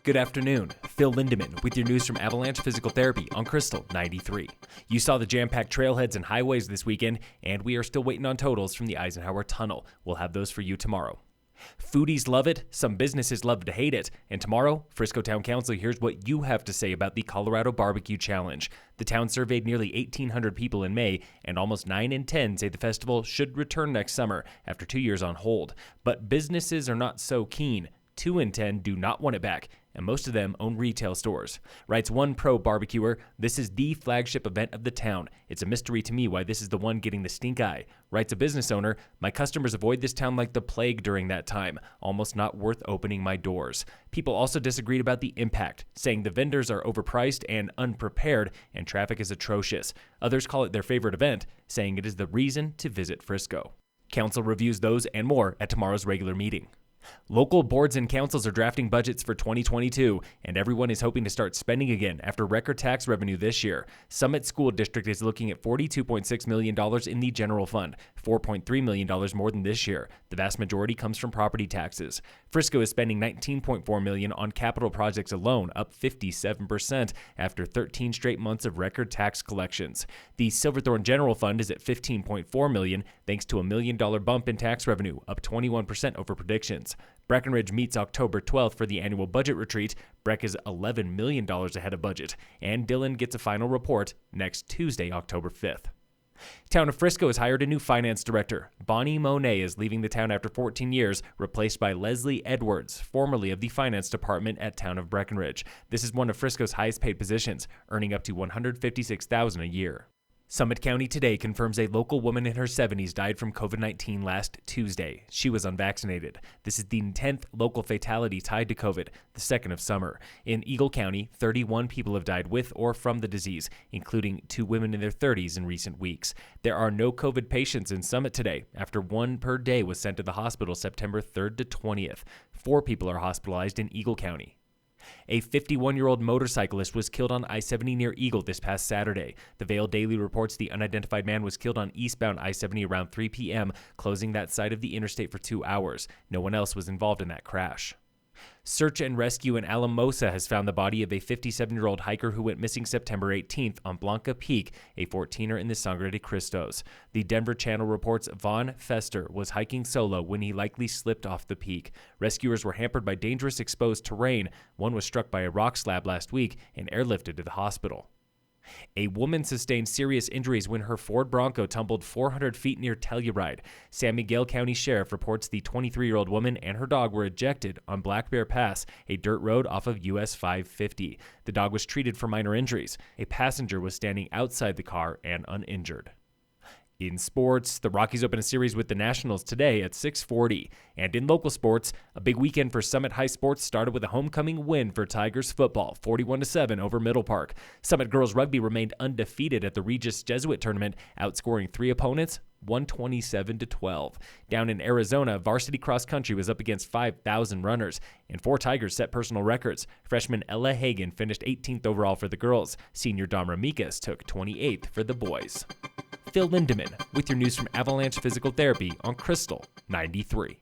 Good afternoon. Phil Lindemann with your news from Avalanche Physical Therapy on Krystal 93. You saw the jam-packed trailheads and highways this weekend, and we are still waiting on totals from the Eisenhower Tunnel. We'll have those for you tomorrow. Foodies love it, some businesses love to hate it, and tomorrow, Frisco Town Council hears what you have to say about the Colorado Barbecue Challenge. The town surveyed nearly 1,800 people in May, and almost 9 in 10 say the festival should return next summer after 2 years on hold. But businesses are not so keen. 2 in 10 do not want it back, and most of them own retail stores. Writes one pro barbecuer, "This is the flagship event of the town. It's a mystery to me why this is the one getting the stink eye." Writes a business owner, "My customers avoid this town like the plague during that time. Almost not worth opening my doors." People also disagreed about the impact, saying the vendors are overpriced and unprepared, and traffic is atrocious. Others call it their favorite event, saying it is the reason to visit Frisco. Council reviews those and more at tomorrow's regular meeting. Local boards and councils are drafting budgets for 2022, and everyone is hoping to start spending again after record tax revenue this year. Summit School District is looking at $42.6 million in the general fund, $4.3 million more than this year. The vast majority comes from property taxes. Frisco is spending $19.4 million on capital projects alone, up 57% after 13 straight months of record tax collections. The Silverthorne General Fund is at $15.4 million, thanks to a $1 million bump in tax revenue, up 21% over predictions. Breckenridge meets October 12th for the annual budget retreat. Breck is $11 million ahead of budget, and Dillon gets a final report next Tuesday, October 5th. Town of Frisco has hired a new finance director. Bonnie Monet is leaving the town after 14 years, replaced by Leslie Edwards, formerly of the finance department at Town of Breckenridge. This is one of Frisco's highest paid positions, earning up to $156,000 a year. Summit County today confirms a local woman in her 70s died from COVID-19 last Tuesday. She was unvaccinated. This is the 10th local fatality tied to COVID, the second of summer. In Eagle County, 31 people have died with or from the disease, including 2 women in their 30s in recent weeks. There are no COVID patients in Summit today, after 1 per day was sent to the hospital September 3rd to 20th. 4 people are hospitalized in Eagle County. A 51-year-old motorcyclist was killed on I-70 near Eagle this past Saturday. The Vail Daily reports the unidentified man was killed on eastbound I-70 around 3 p.m., closing that side of the interstate for 2 hours. No one else was involved in that crash. Search and rescue in Alamosa has found the body of a 57-year-old hiker who went missing September 18th on Blanca Peak, a 14er in the Sangre de Cristos. The Denver Channel reports Vaughn Fester was hiking solo when he likely slipped off the peak. Rescuers were hampered by dangerous exposed terrain. One was struck by a rock slab last week and airlifted to the hospital. A woman sustained serious injuries when her Ford Bronco tumbled 400 feet near Telluride. San Miguel County Sheriff reports the 23-year-old woman and her dog were ejected on Black Bear Pass, a dirt road off of US 550. The dog was treated for minor injuries. A passenger was standing outside the car and uninjured. In sports, the Rockies open a series with the Nationals today at 6:40. And in local sports, a big weekend for Summit High Sports started with a homecoming win for Tigers football, 41-7 over Middle Park. Summit Girls Rugby remained undefeated at the Regis Jesuit Tournament, outscoring 3 opponents, 127-12. Down in Arizona, varsity cross country was up against 5,000 runners, and 4 Tigers set personal records. Freshman Ella Hagan finished 18th overall for the girls. Senior Dom Ramikas took 28th for the boys. Phil Lindemann with your news from Avalanche Physical Therapy on Krystal 93.